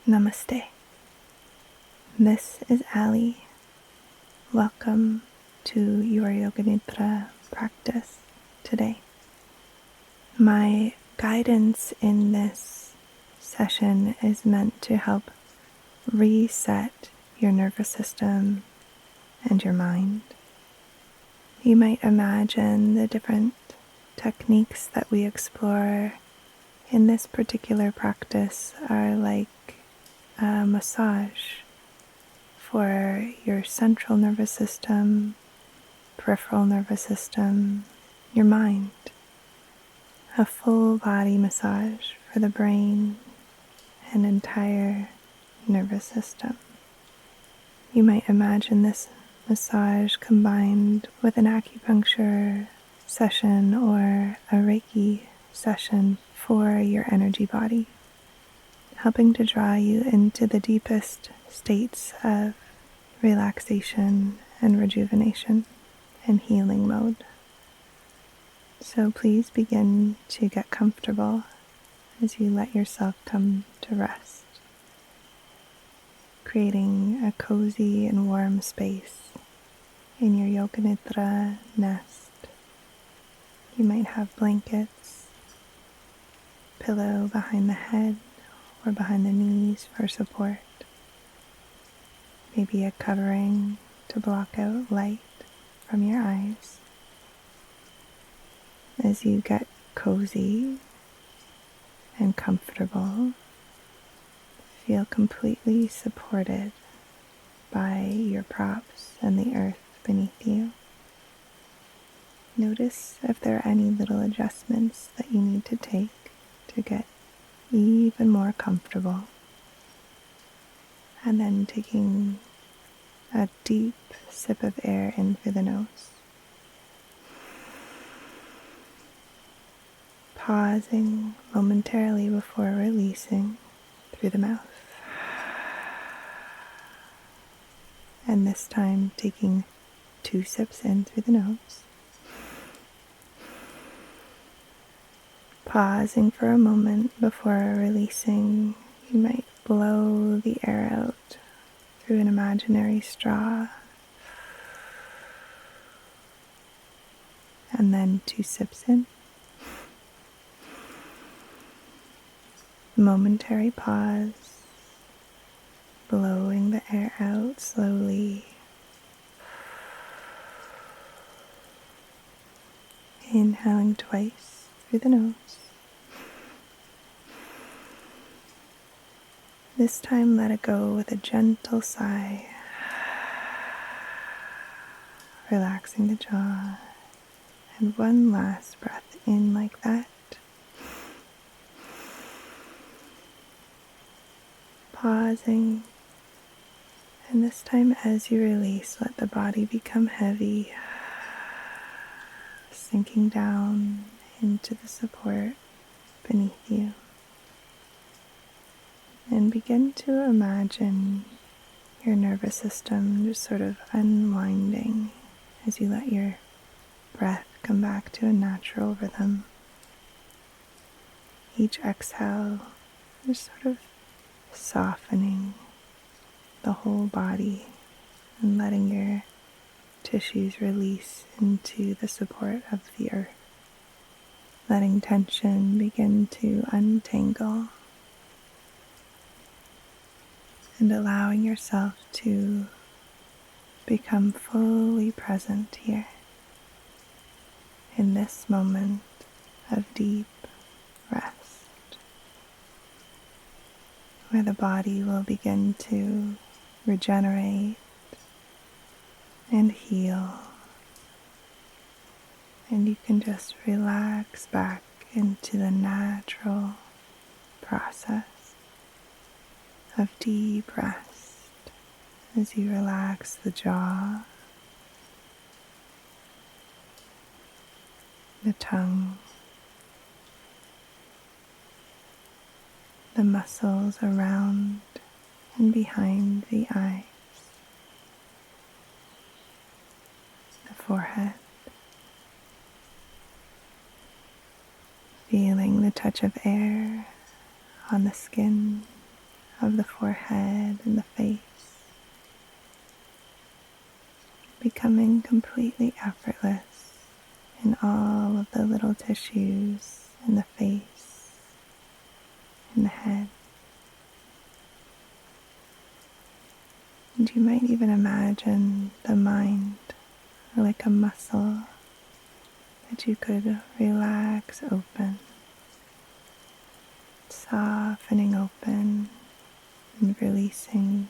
Namaste. This is Ali. Welcome to your Yoga Nidra practice today. My guidance in this session is meant to help reset your nervous system and your mind. You might imagine the different techniques that we explore in this particular practice are like a massage for your central nervous system, peripheral nervous system, your mind. A full body massage for the brain and entire nervous system. You might imagine this massage combined with an acupuncture session or a Reiki session for your energy body, helping to draw you into the deepest states of relaxation and rejuvenation and healing mode. So please begin to get comfortable as you let yourself come to rest, creating a cozy and warm space in your Yoga Nidra nest. You might have blankets, pillow behind the head or behind the knees for support, maybe a covering to block out light from your eyes. As you get cozy and comfortable, feel completely supported by your props and the earth beneath you. Notice if there are any little adjustments that you need to take to get even more comfortable. And then taking a deep sip of air in through the nose. Pausing momentarily before releasing through the mouth. And this time taking 2 sips in through the nose. Pausing for a moment before releasing. You might blow the air out through an imaginary straw. And then 2 sips in. Momentary pause, blowing the air out slowly. Inhaling twice through the nose. This time let it go with a gentle sigh, relaxing the jaw, and one last breath in like that. Pausing, and this time as you release, let the body become heavy, sinking down into the support beneath you. And begin to imagine your nervous system just sort of unwinding as you let your breath come back to a natural rhythm. Each exhale, just sort of softening the whole body and letting your tissues release into the support of the earth. Letting tension begin to untangle and allowing yourself to become fully present here in this moment of deep rest, where the body will begin to regenerate and heal, and you can just relax back into the natural process of deep rest as you relax the jaw, the tongue, the muscles around and behind the eyes, the forehead, feeling the touch of air on the skin of the forehead and the face, becoming completely effortless in all of the little tissues in the face and the head. And you might even imagine the mind like a muscle that you could relax open, softening open and releasing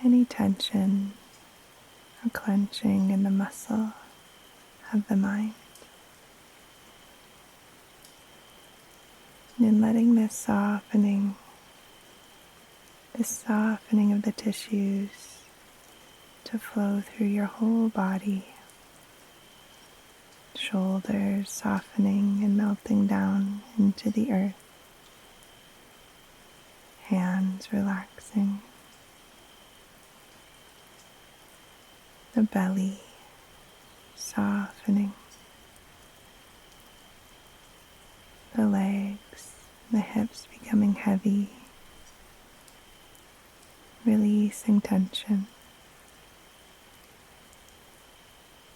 any tension or clenching in the muscle of the mind. And letting this softening of the tissues to flow through your whole body, shoulders softening and melting down into the earth, hands relaxing, the belly softening, the legs, the hips becoming heavy, releasing tension,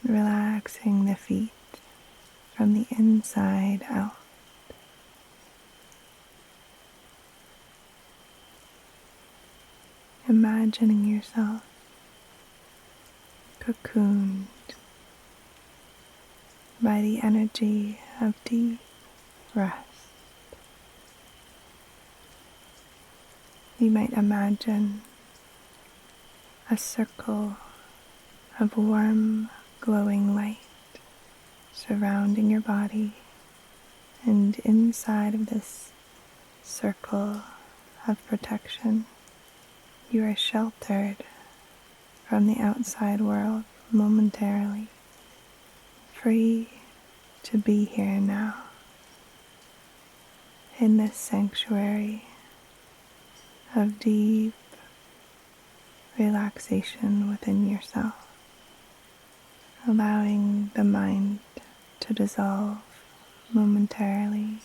relaxing the feet from the inside out. Imagining yourself cocooned by the energy of deep rest. You might imagine a circle of warm, glowing light surrounding your body, and inside of this circle of protection, you are sheltered from the outside world momentarily, free to be here now, in this sanctuary of deep relaxation within yourself, allowing the mind to dissolve momentarily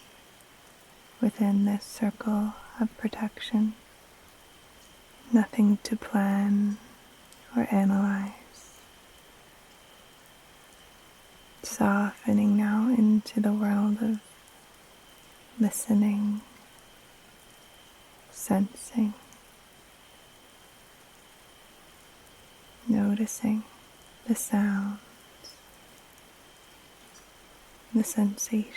within this circle of protection. Nothing to plan or analyze. Softening now into the world of listening, sensing, noticing the sounds, the sensations,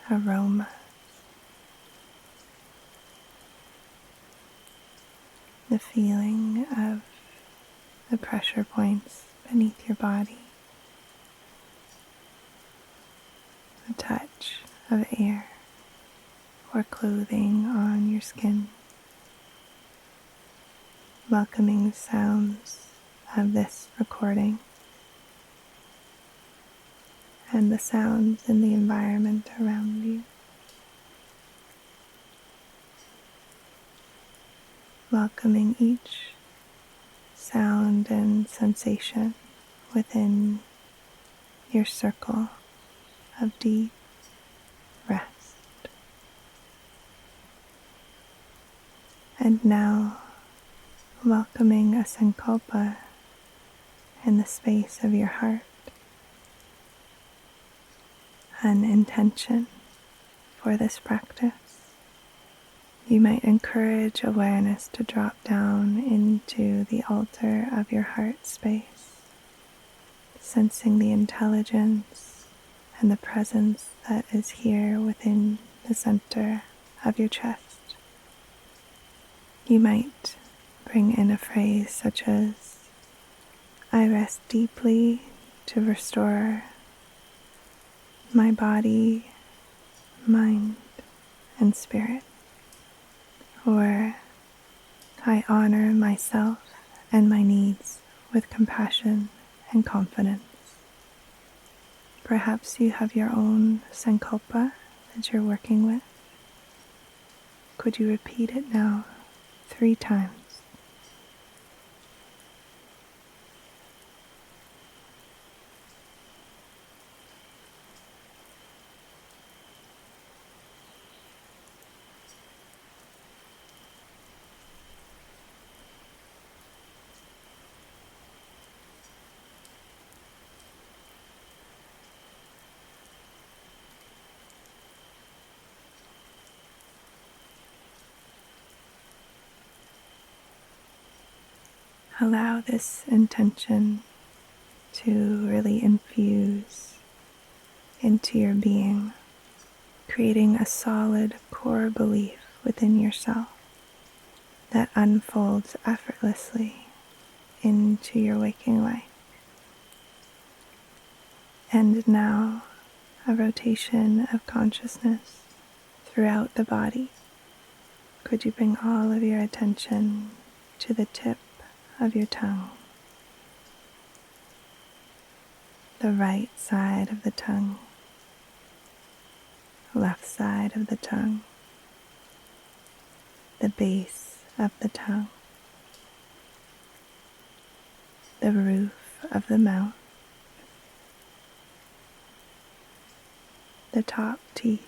aromas, the feeling of the pressure points beneath your body, the touch of air or clothing on your skin, welcoming sounds of this recording and the sounds in the environment around you. Welcoming each sound and sensation within your circle of deep rest. And now, welcoming a sankalpa in the space of your heart, an intention for this practice. You might encourage awareness to drop down into the altar of your heart space, sensing the intelligence and the presence that is here within the center of your chest. You might bring in a phrase such as, "I rest deeply to restore my body, mind, and spirit," or "I honor myself and my needs with compassion and confidence." Perhaps you have your own sankalpa that you're working with. Could you repeat it now 3 times? Allow this intention to really infuse into your being, creating a solid core belief within yourself that unfolds effortlessly into your waking life. And now, a rotation of consciousness throughout the body. Could you bring all of your attention to the tip of your tongue, the right side of the tongue, left side of the tongue, the base of the tongue, the roof of the mouth, the top teeth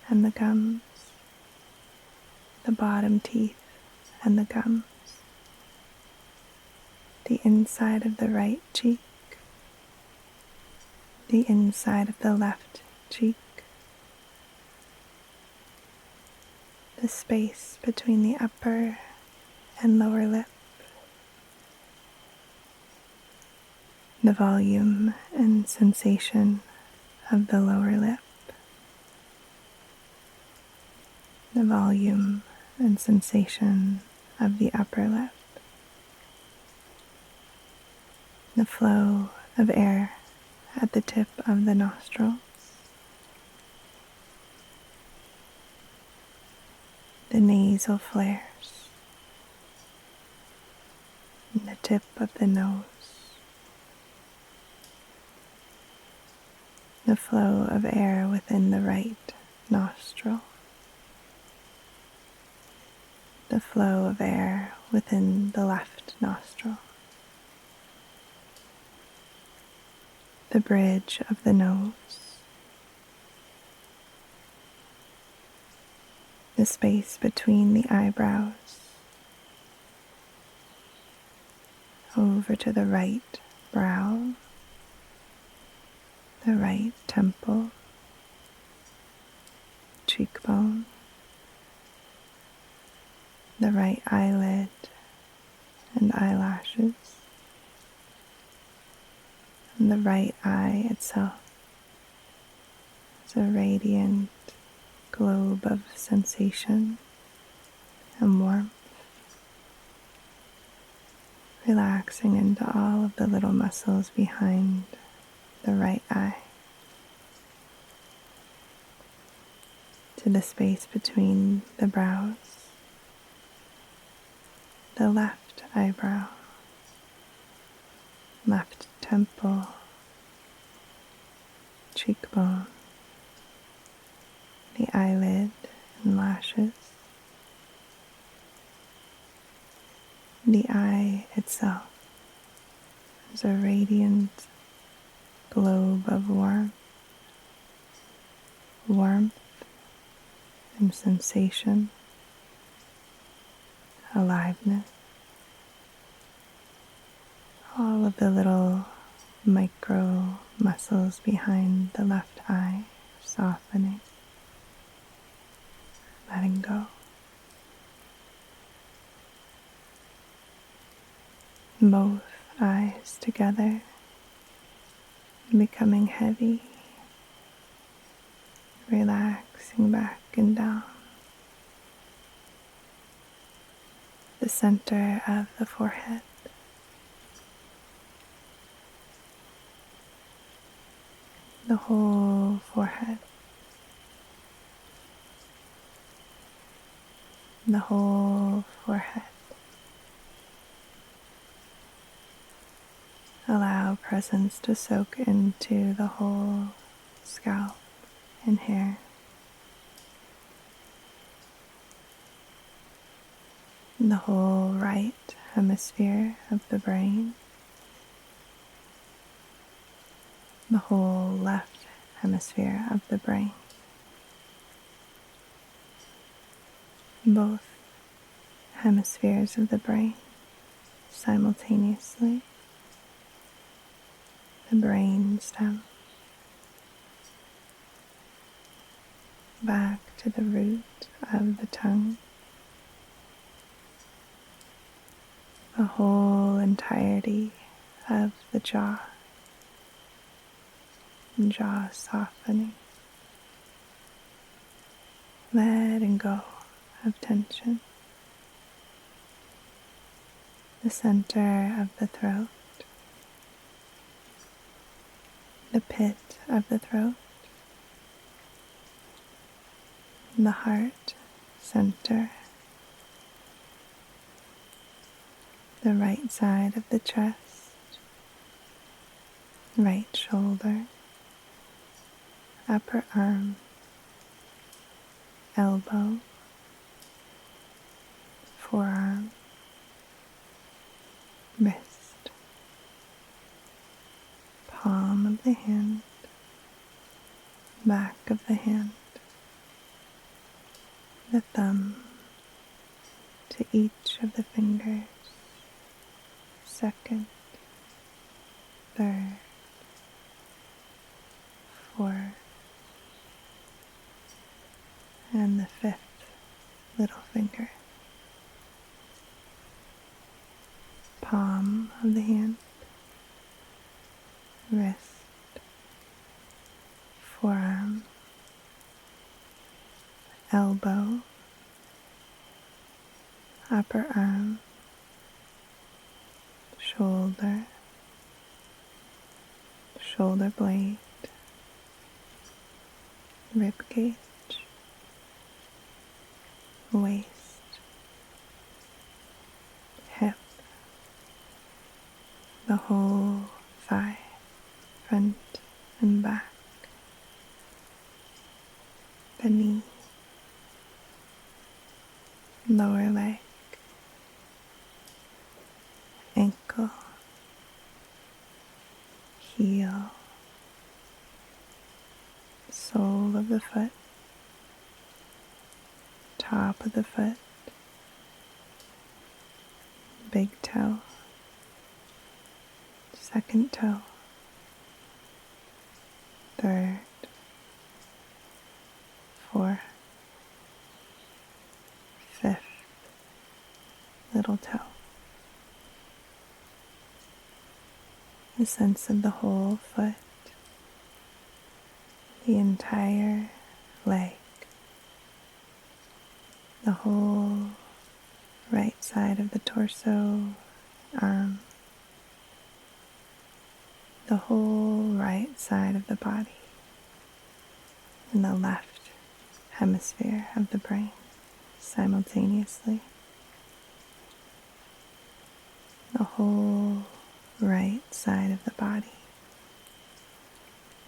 and the gums, the bottom teeth and the gums, the inside of the right cheek, the inside of the left cheek, the space between the upper and lower lip, the volume and sensation of the lower lip, the volume and sensation of the upper lip, the flow of air at the tip of the nostrils, the nasal flares, and the tip of the nose, the flow of air within the right nostril, the flow of air within the left nostril, the bridge of the nose, the space between the eyebrows, over to the right brow, the right temple, cheekbone, the right eyelid and eyelashes, and the right eye itself is a radiant globe of sensation and warmth, relaxing into all of the little muscles behind the right eye, to the space between the brows, the left eyebrow, left temple, cheekbone, the eyelid and lashes, the eye itself is a radiant globe of warmth and sensation, aliveness. All of the little micro muscles behind the left eye softening, letting go. Both eyes together, becoming heavy, relaxing back and down. The center of the forehead, the whole forehead, the whole forehead. Allow presence to soak into the whole scalp and hair. The whole right hemisphere of the brain, the whole left hemisphere of the brain, both hemispheres of the brain simultaneously, the brain stem, back to the root of the tongue, the whole entirety of the jaw and jaw softening, letting go of tension, the center of the throat, the pit of the throat, the heart center, the right side of the chest, right shoulder, upper arm, elbow, forearm, wrist, palm of the hand, back of the hand, the thumb to each of the fingers, second, third, fourth, and the fifth little finger, palm of the hand, wrist, forearm, elbow, upper arm, shoulder, shoulder blade, rib cage, waist, hip, the whole thigh, front and back, the knee, lower leg, ankle, heel, sole of the foot, top of the foot, big toe, second toe, third, fourth, fifth, little toe. The sense of the whole foot, the entire leg, the whole right side of the torso, arm, the whole right side of the body, and the left hemisphere of the brain simultaneously. The whole right side of the body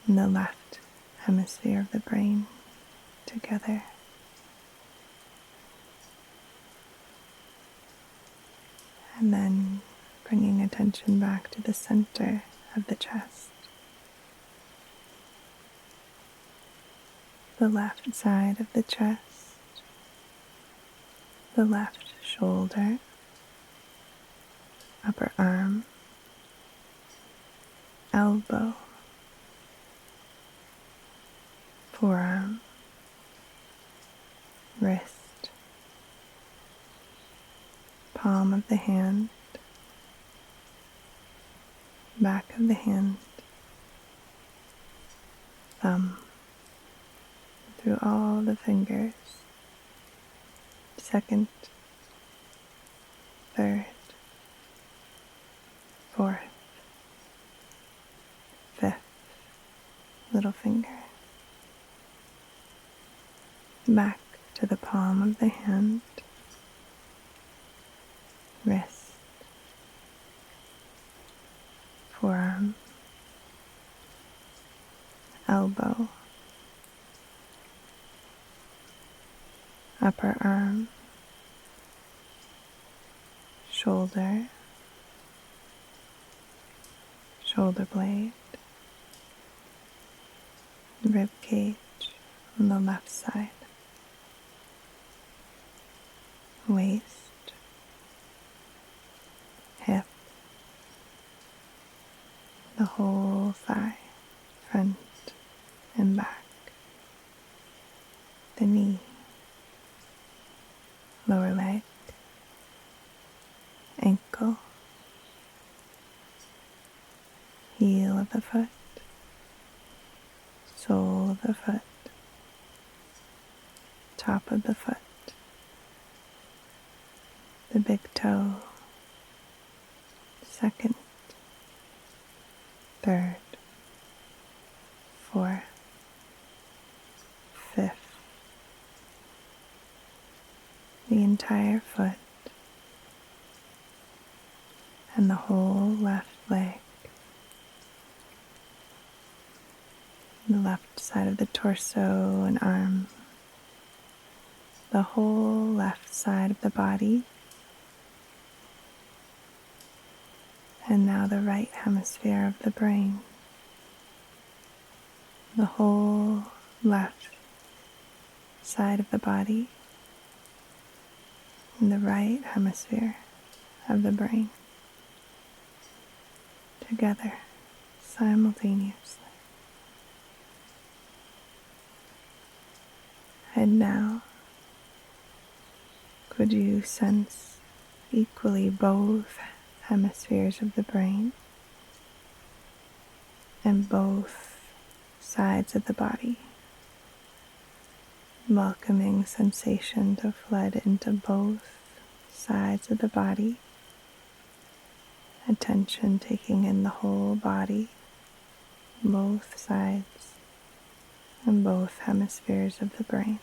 and the left hemisphere of the brain together. And then bringing attention back to the center of the chest. The left side of the chest, the left shoulder, upper arm, elbow, forearm, wrist, palm of the hand, back of the hand, thumb, through all the fingers, second, third, fourth, fifth, little finger, back to the palm of the hand, wrist, forearm, elbow, upper arm, shoulder, shoulder blade, rib cage on the left side, waist, hip, the whole thigh, front and back, the knee, lower leg, ankle, heel of the foot, sole of the foot, top of the foot, the big toe, second, third, fourth, fifth, the entire foot, and the whole left leg, the left side of the torso and arm, the whole left side of the body, and now the right hemisphere of the brain, the whole left side of the body, and the right hemisphere of the brain, together, simultaneously. And now, could you sense equally both hemispheres of the brain and both sides of the body, welcoming sensation to flood into both sides of the body, attention taking in the whole body, both sides, and both hemispheres of the brain,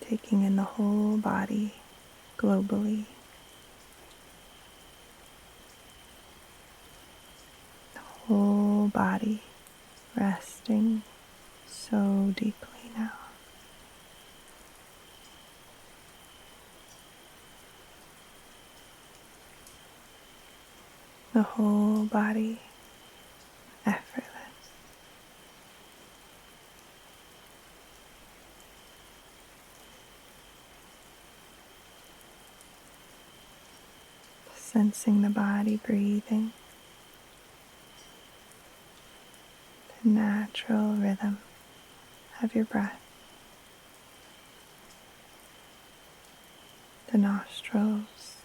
taking in the whole body globally, the whole body resting so deeply now. The whole body effortless. Sensing the body breathing, the natural rhythm of your breath, the nostrils,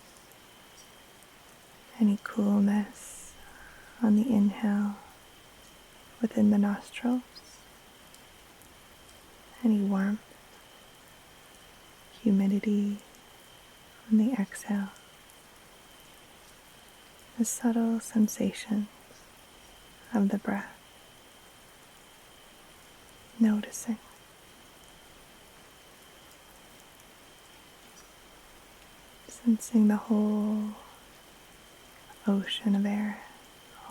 any coolness on the inhale within the nostrils, any warmth, humidity on the exhale, the subtle sensations of the breath, noticing. Sensing the whole ocean of air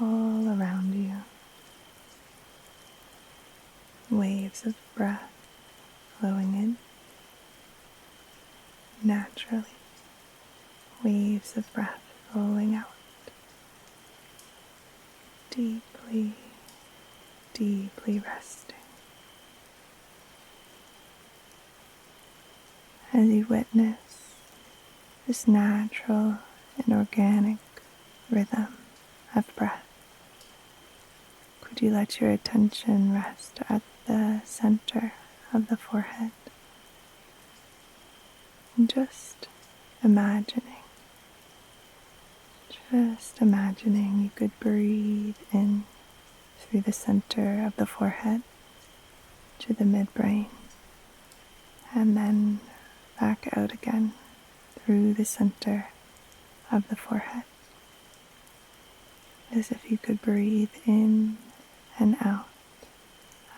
all around you. Waves of breath flowing in naturally. Waves of breath flowing out. Deeply, deeply resting. As you witness this natural and organic rhythm of breath, could you let your attention rest at the center of the forehead, and just imagining you could breathe in through the center of the forehead to the midbrain, and then back out again through the center of the forehead, as if you could breathe in and out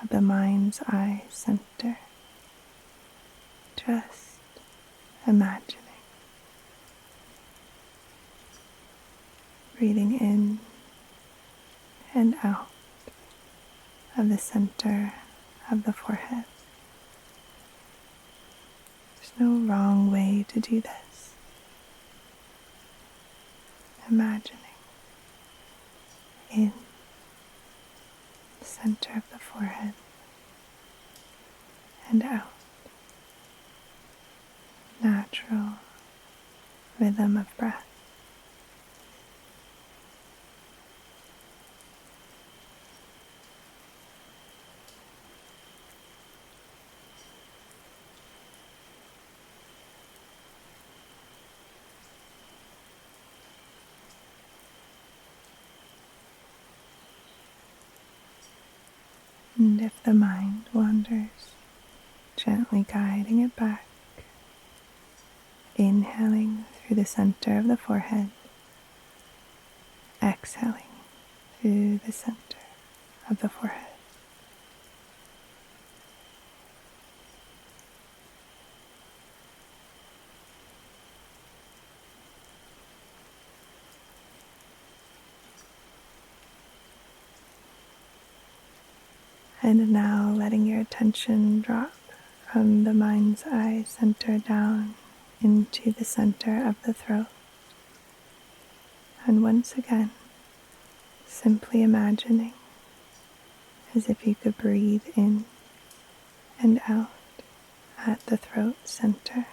of the mind's eye center, just imagining. Breathing in and out of the center of the forehead. There's no wrong way to do this. Imagining in the center of the forehead and out. Natural rhythm of breath. And if the mind wanders, gently guiding it back, inhaling through the center of the forehead, exhaling through the center of the forehead. And now letting your attention drop from the mind's eye center down into the center of the throat. And once again, simply imagining as if you could breathe in and out at the throat center.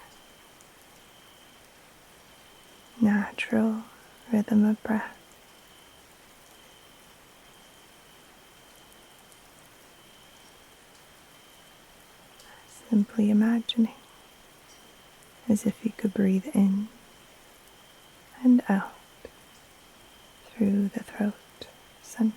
Natural rhythm of breath. Simply imagining as if you could breathe in and out through the throat center.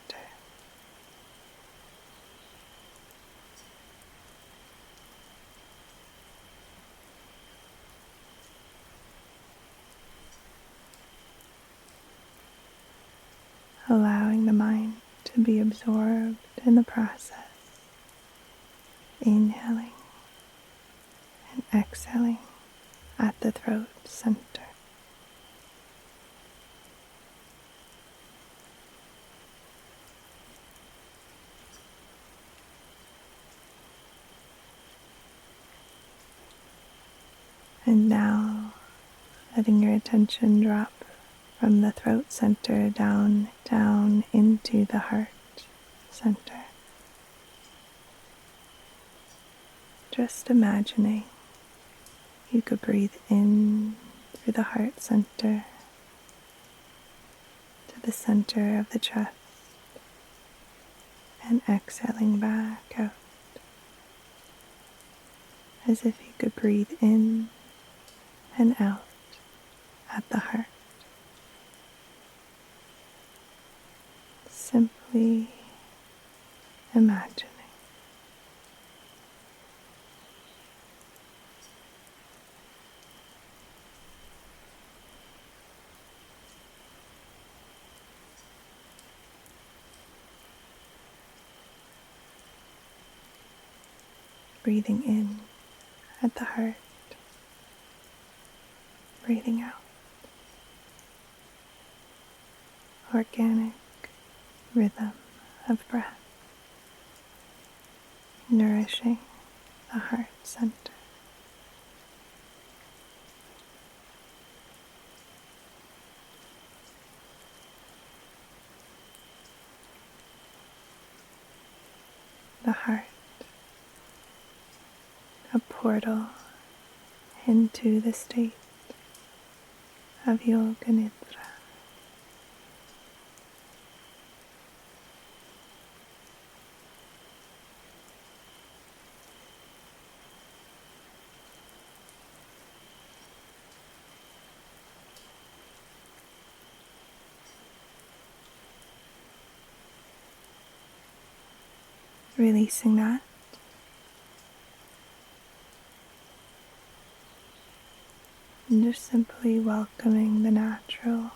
Allowing the mind to be absorbed in the process, inhaling and exhaling at the throat center. And now letting your attention drop from the throat center down into the heart center. Just imagining you could breathe in through the heart center to the center of the chest and exhaling back out as if you could breathe in and out at the heart. Simply imagining. Breathing in at the heart, breathing out. Organic rhythm of breath, nourishing the heart center. The heart, a portal into the state of Yoga Nidra. Releasing that. And just simply welcoming the natural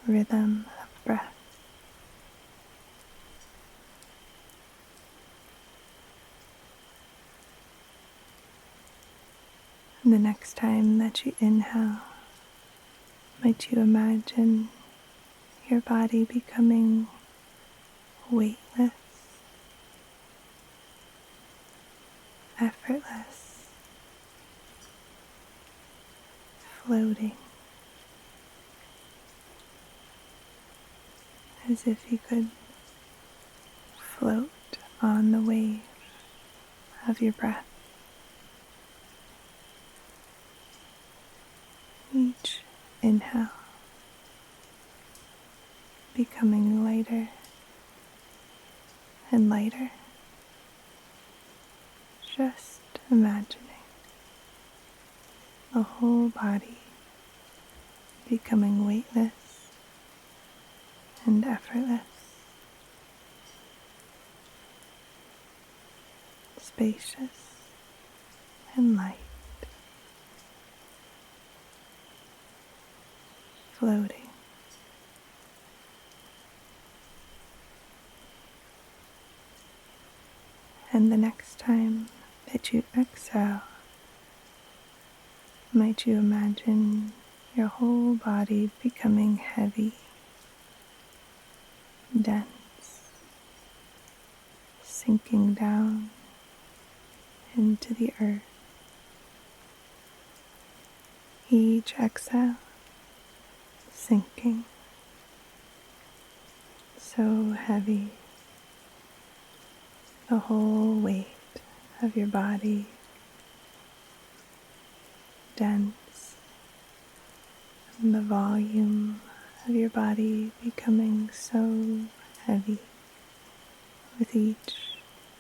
rhythm of breath. And the next time that you inhale, might you imagine your body becoming weightless, effortless, floating, as if you could float on the wave of your breath. Each inhale becoming lighter and lighter. Just imagining the whole body becoming weightless and effortless. spacious and light, floating. And the next time that you exhale, might you imagine your whole body becoming heavy, dense, sinking down into the earth. Each exhale, sinking, so heavy, the whole weight of your body, dense, and the volume of your body becoming so heavy with each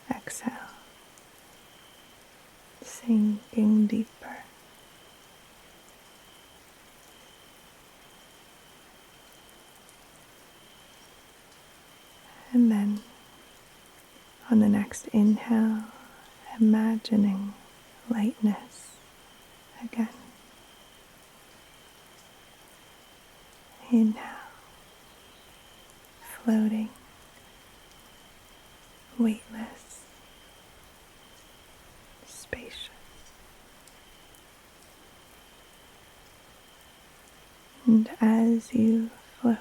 exhale, sinking deeper. And then on the next inhale, imagining lightness again. Inhale, floating, weightless, spacious. And as you float,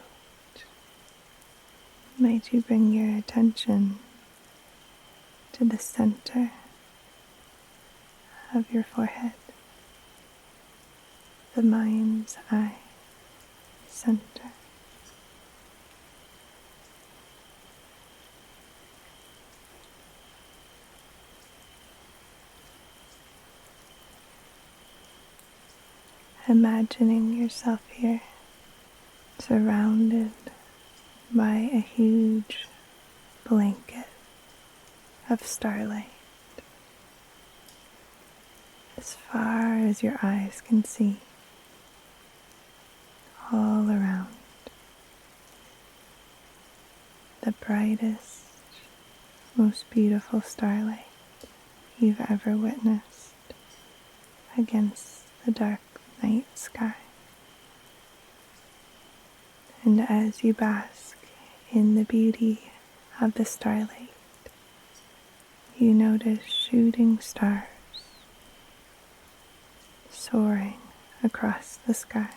might you bring your attention to the center of your forehead, the mind's eye center. Imagining yourself here, surrounded by a huge blanket of starlight, as far as your eyes can see, all around. The brightest, most beautiful starlight you've ever witnessed against the dark night sky. And as you bask in the beauty of the starlight, you notice shooting stars soaring across the sky.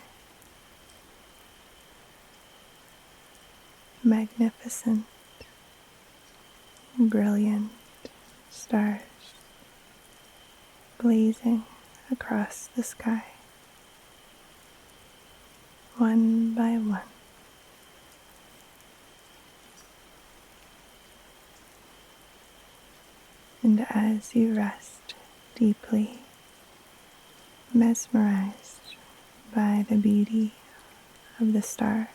Magnificent, brilliant stars blazing across the sky, one by one. And as you rest deeply, mesmerized by the beauty of the stars,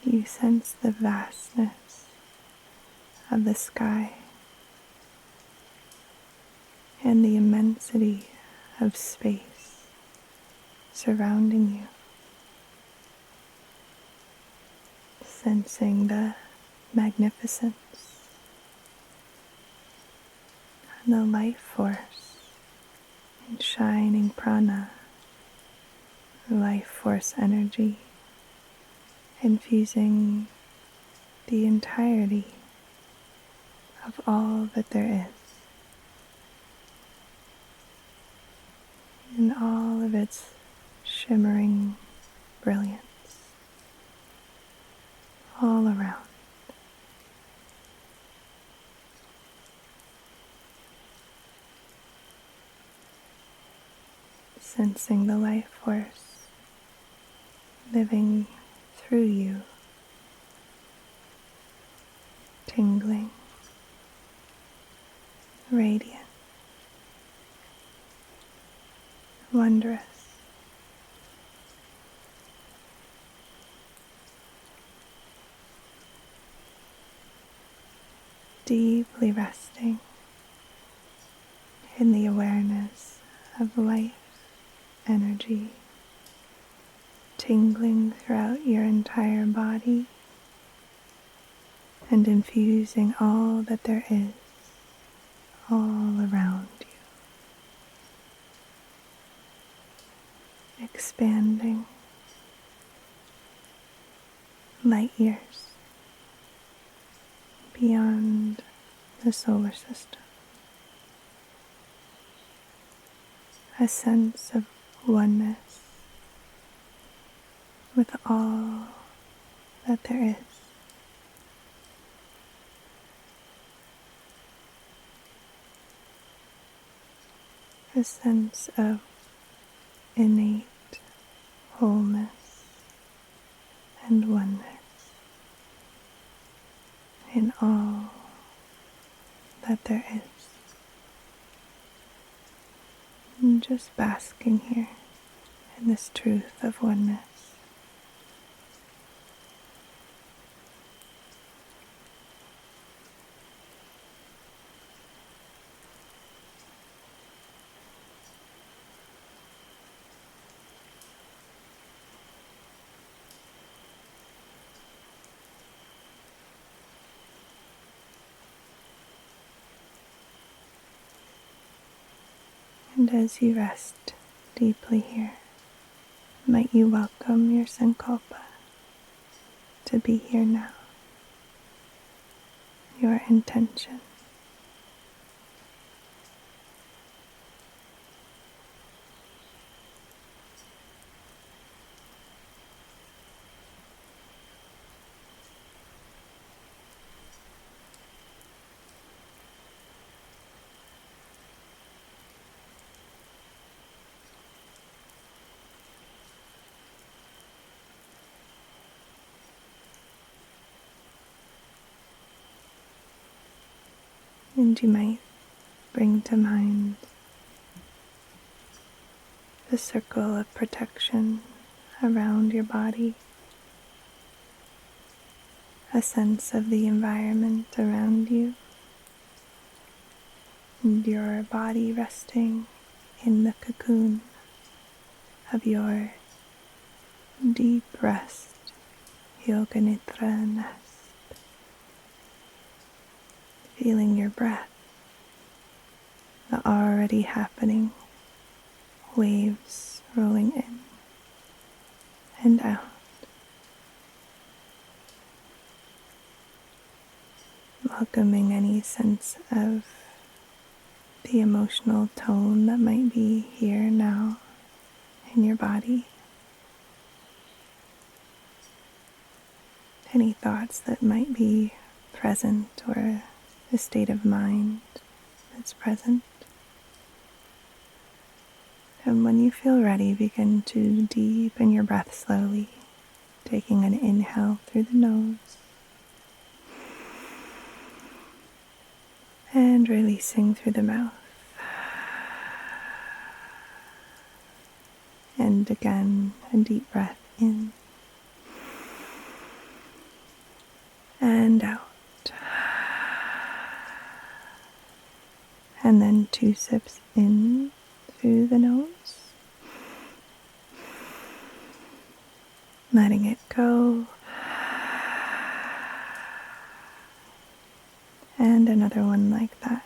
you sense the vastness of the sky and the immensity of space surrounding you, sensing the magnificence and the life force and shining prana, life force energy, infusing the entirety of all that there is, in all of its shimmering brilliance, all around. Sensing the life force living through you, tingling, radiant, wondrous. Deeply resting in the awareness of life energy, tingling throughout your entire body and infusing all that there is all around you, expanding light years beyond the solar system. A sense of oneness with all that there is. A sense of innate wholeness and oneness in all that there is. And just basking here in this truth of oneness. And as you rest deeply here, might you welcome your sankalpa to be here now, your intention. And you might bring to mind the circle of protection around your body, a sense of the environment around you, and your body resting in the cocoon of your deep rest, Yoga Nidra nest. Feeling your breath, the already happening waves rolling in and out. Welcoming any sense of the emotional tone that might be here now in your body. Any thoughts that might be present or the state of mind that's present. And when you feel ready, begin to deepen your breath slowly, taking an inhale through the nose and releasing through the mouth. And again, a deep breath in and out. And then 2 sips in through the nose, letting it go, and another one like that.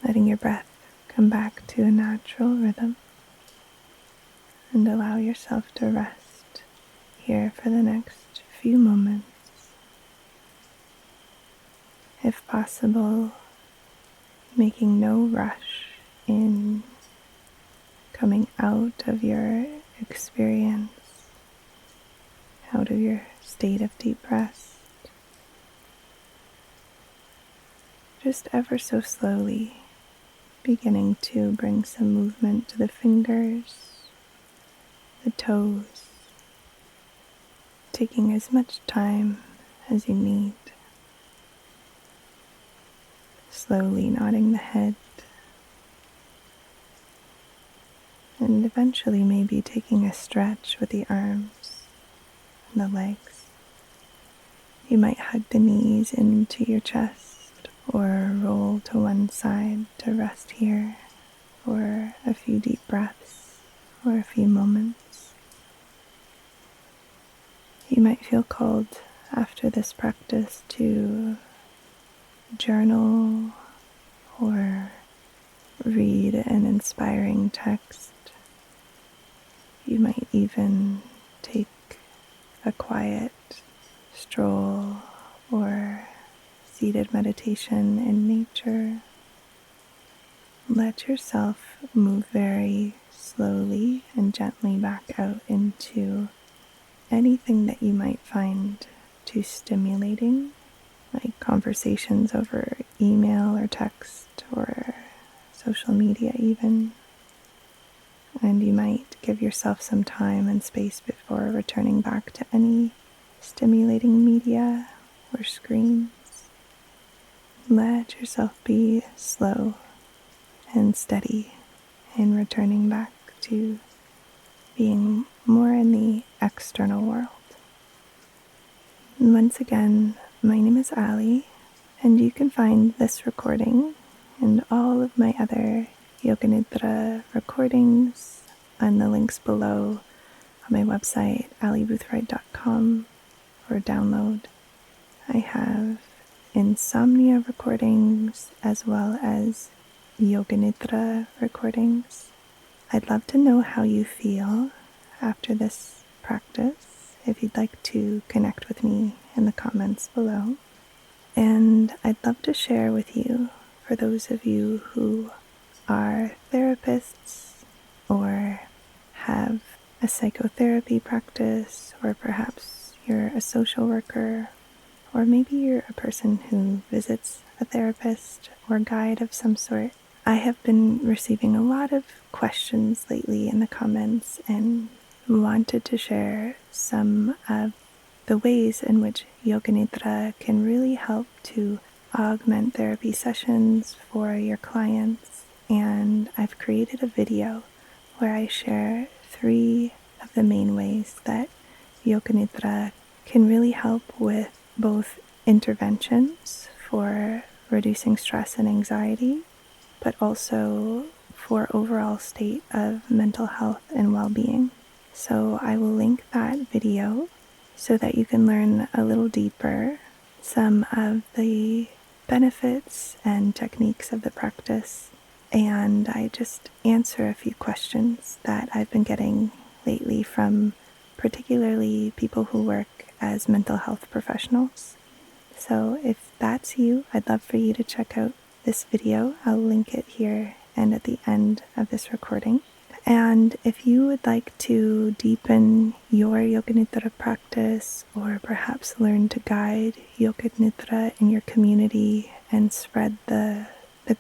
Letting your breath come back to a natural rhythm, and allow yourself to rest here for the next few moments. If possible, making no rush in coming out of your experience, out of your state of deep rest. Just ever so slowly beginning to bring some movement to the fingers, the toes, taking as much time as you need. Slowly nodding the head, and eventually maybe taking a stretch with the arms and the legs. You might hug the knees into your chest or roll to one side to rest here for a few deep breaths or a few moments. You might feel called after this practice to journal or read an inspiring text. You might even take a quiet stroll or seated meditation in nature. Let yourself move very slowly and gently back out into anything that you might find too stimulating, like conversations over email or text or social media even. And you might give yourself some time and space before returning back to any stimulating media or screens. Let yourself be slow and steady in returning back to being more in the external world. And once again, my name is Ali, and you can find this recording and all of my other Yoga Nidra recordings on the links below on my website, aliboothroyd.com, for download. I have insomnia recordings as well as Yoga Nidra recordings. I'd love to know how you feel after this practice, if you'd like to connect with me in the comments below. And I'd love to share with you, for those of you who are therapists or have a psychotherapy practice, or perhaps you're a social worker, or maybe you're a person who visits a therapist or guide of some sort. I have been receiving a lot of questions lately in the comments and wanted to share some of the ways in which Yoga Nidra can really help to augment therapy sessions for your clients. And I've created a video where I share 3 of the main ways that Yoga Nidra can really help with both interventions for reducing stress and anxiety, but also for overall state of mental health and well-being. So I will link that video so that you can learn a little deeper some of the benefits and techniques of the practice. And I just answer a few questions that I've been getting lately from particularly people who work as mental health professionals. So if that's you, I'd love for you to check out this video. I'll link it here and at the end of this recording. And if you would like to deepen your Yoga Nidra practice, or perhaps learn to guide Yoga Nidra in your community and spread the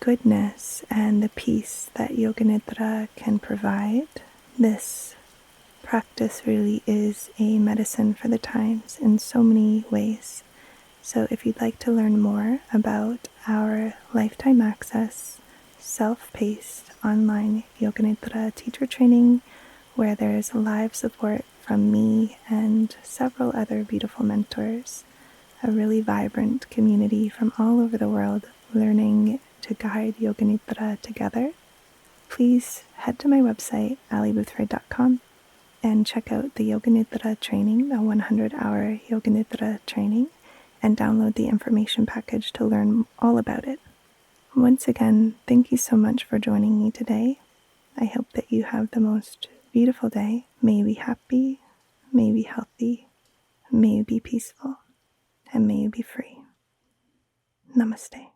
goodness and the peace that Yoga Nidra can provide, this practice really is a medicine for the times in so many ways. So if you'd like to learn more about our lifetime access, self-paced online Yoga Nidra teacher training, where there's live support from me and several other beautiful mentors, a really vibrant community from all over the world learning to guide Yoga Nidra together, please head to my website, aliboothroyd.com, and check out the Yoga Nidra training, the 100-hour Yoga Nidra training, and download the information package to learn all about it. Once again, thank you so much for joining me today. I hope that you have the most beautiful day. May you be happy, may you be healthy, may you be peaceful, and may you be free. Namaste.